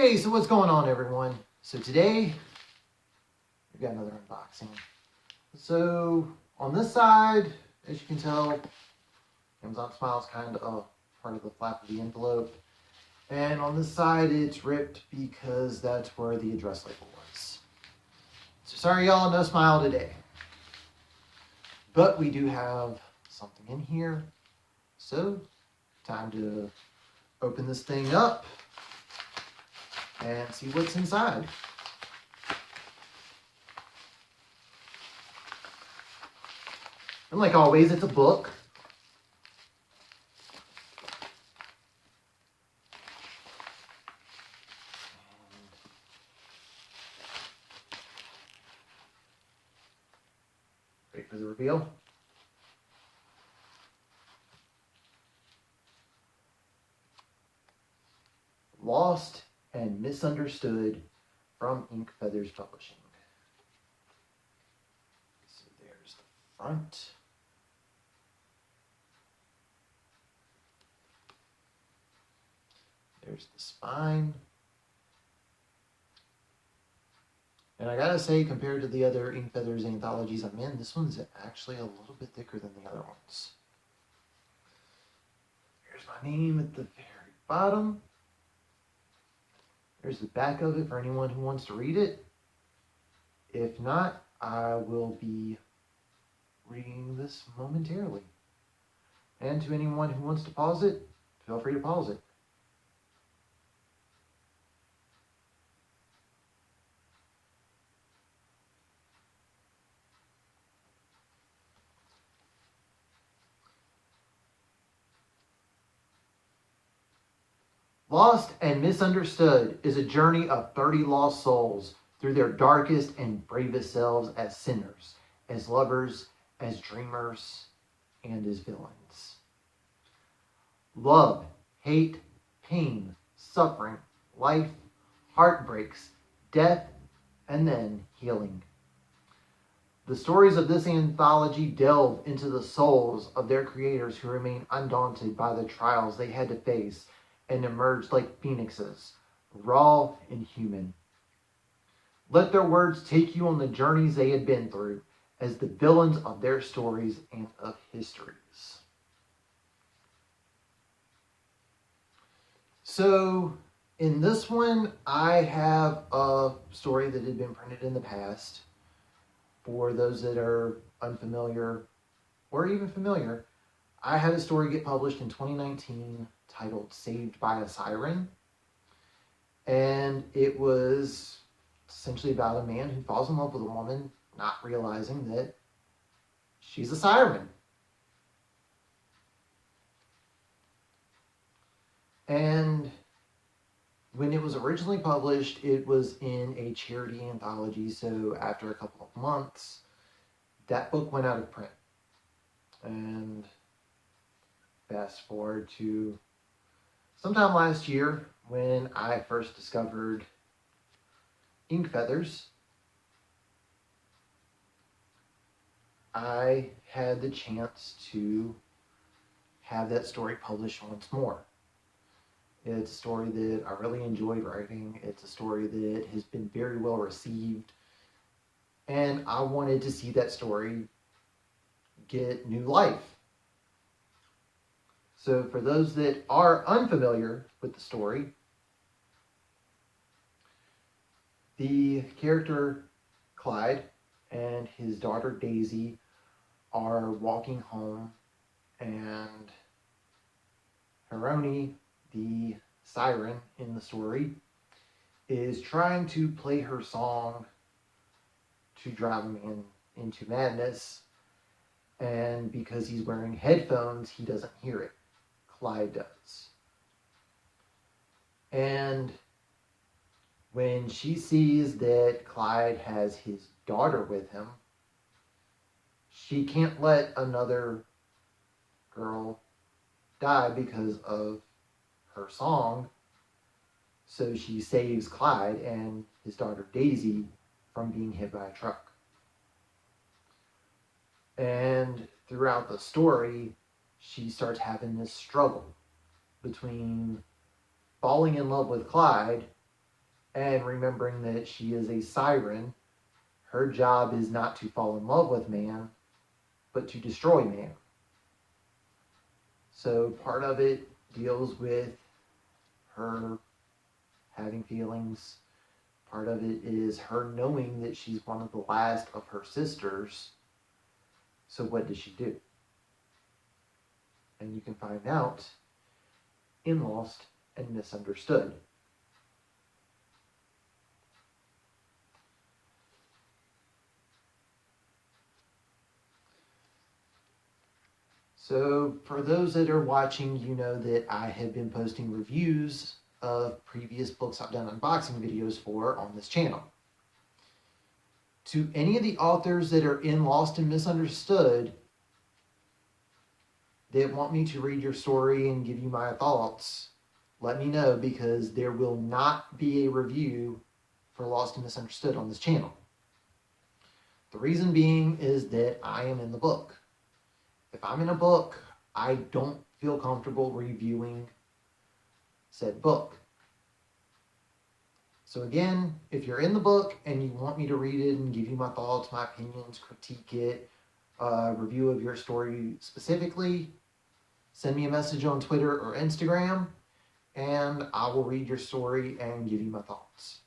Hey, so what's going on, everyone? So today, we've got another unboxing. So on this side, as you can tell, Amazon Smile is kind of part of the flap of the envelope. And on this side, it's ripped because that's where the address label was. So sorry, y'all, no Smile today. But we do have something in here. So, time to open this thing up and see what's inside. And like always, it's a book. Wait for the reveal. Lost and Misunderstood from Inkfeathers Publishing. So there's the front. There's the spine. And I gotta say, compared to the other Inkfeathers anthologies I'm in, this one's actually a little bit thicker than the other ones. There's my name at the very bottom. There's the back of it for anyone who wants to read it. If not, I will be reading this momentarily. And to anyone who wants to pause it, feel free to pause it. Lost and Misunderstood is a journey of 30 lost souls through their darkest and bravest selves as sinners, as lovers, as dreamers, and as villains. Love, hate, pain, suffering, life, heartbreaks, death, and then healing. The stories of this anthology delve into the souls of their creators who remain undaunted by the trials they had to face and emerged like phoenixes, raw and human. Let their words take you on the journeys they had been through as the villains of their stories and of histories. So, in this one, I have a story that had been printed in the past. For those that are unfamiliar or even familiar, I had a story get published in 2019 titled Saved by a Siren. And it was essentially about a man who falls in love with a woman, not realizing that she's a siren. And when it was originally published, it was in a charity anthology. So after a couple of months, that book went out of print. And fast forward to sometime last year when I first discovered Inkfeathers, I had the chance to have that story published once more. It's a story that I really enjoyed writing. It's a story that has been very well received. And I wanted to see that story get new life. So for those that are unfamiliar with the story, the character Clyde and his daughter Daisy are walking home, and Hermione, the siren in the story, is trying to play her song to drive him into madness, and because he's wearing headphones, he doesn't hear it. Clyde does. And when she sees that Clyde has his daughter with him, she can't let another girl die because of her song. So she saves Clyde and his daughter Daisy from being hit by a truck. And throughout the story, she starts having this struggle between falling in love with Clyde And remembering that she is a siren, her job is not to fall in love with man, but to destroy man. So part of it deals with her having feelings. Part of it is her knowing that she's one of the last of her sisters. So what does she do? And you can find out in Lost and Misunderstood. So for those that are watching, you know that I have been posting reviews of previous books I've done unboxing videos for on this channel. To any of the authors that are in Lost and Misunderstood that want me to read your story and give you my thoughts, let me know, because there will not be a review for Lost and Misunderstood on this channel. The reason being is that I am in the book. If I'm in a book, I don't feel comfortable reviewing said book. So again, if you're in the book and you want me to read it and give you my thoughts, my opinions, critique it, review of your story specifically, send me a message on Twitter or Instagram, and I will read your story and give you my thoughts.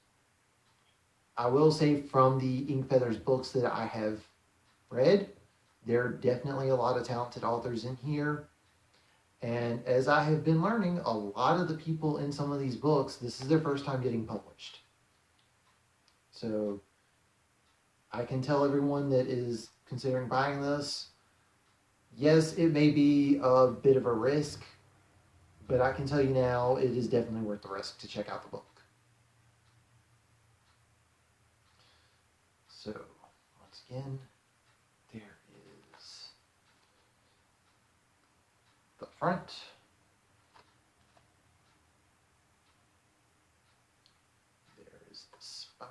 I will say, from the Inkfeathers books that I have read, there are definitely a lot of talented authors in here. And as I have been learning, a lot of the people in some of these books, this is their first time getting published. So I can tell everyone that is considering buying this, yes, it may be a bit of a risk, but I can tell you now, it is definitely worth the risk to check out the book. So once again, there is the front. There is the spine.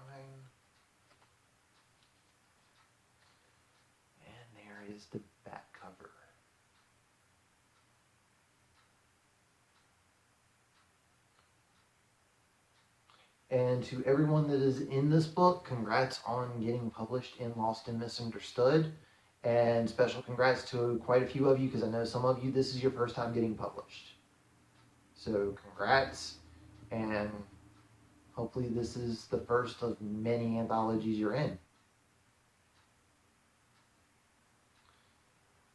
And there is the back cover. And to everyone that is in this book, congrats on getting published in Lost and Misunderstood. And special congrats to quite a few of you, because I know some of you, this is your first time getting published. So congrats, and hopefully this is the first of many anthologies you're in.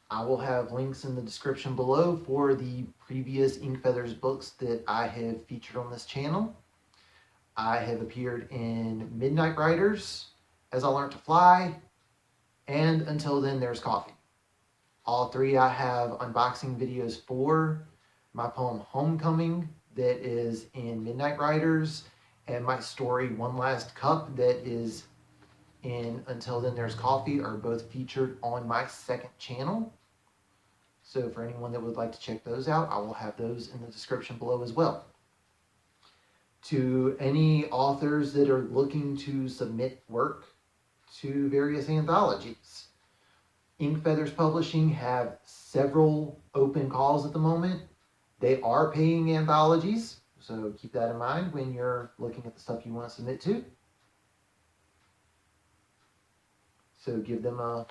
I will have links in the description below for the previous Inkfeathers books that I have featured on this channel. I have appeared in Midnight Riders, As I Learned to Fly, and Until Then There's Coffee. All three I have unboxing videos for. My poem Homecoming, that is in Midnight Riders, and my story One Last Cup, that is in Until Then There's Coffee, are both featured on my second channel. So for anyone that would like to check those out, I will have those in the description below as well. To any authors that are looking to submit work to various anthologies, Inkfeathers Publishing have several open calls at the moment. They are paying anthologies, so keep that in mind when you're looking at the stuff you want to submit to. So give them a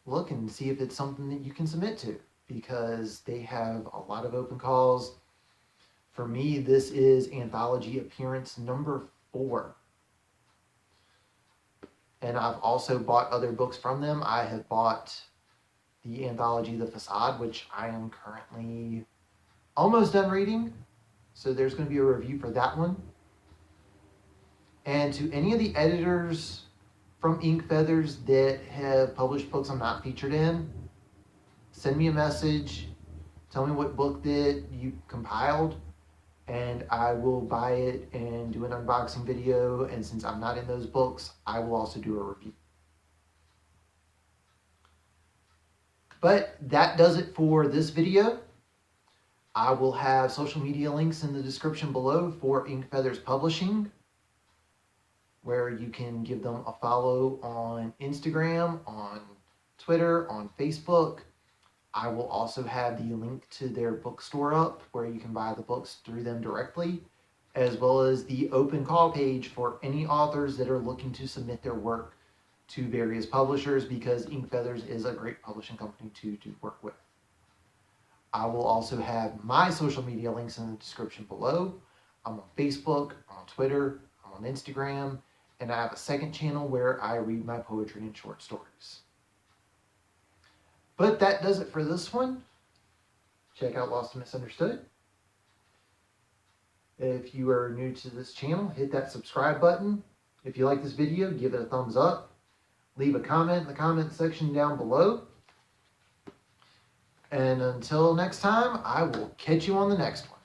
look and see if it's something that you can submit to, because they have a lot of open calls. For me, this is anthology appearance number 4. And I've also bought other books from them. I have bought the anthology The Facade, which I am currently almost done reading. So there's going to be a review for that one. And to any of the editors from Inkfeathers that have published books I'm not featured in, send me a message. Tell me what book that you compiled, and I will buy it and do an unboxing video. And since I'm not in those books, I will also do a review. But that does it for this video. I will have social media links in the description below for Inkfeathers Publishing, where you can give them a follow on Instagram, on Twitter, on Facebook. I will also have the link to their bookstore up, where you can buy the books through them directly. as well as the open call page for any authors that are looking to submit their work to various publishers, because Inkfeathers is a great publishing company to work with. I will also have my social media links in the description below. I'm on Facebook, I'm on Twitter, I'm on Instagram, and I have a second channel where I read my poetry and short stories. But that does it for this one. Check out Lost and Misunderstood. If you are new to this channel, hit that subscribe button. If you like this video, give it a thumbs up. Leave a comment in the comment section down below. And until next time, I will catch you on the next one.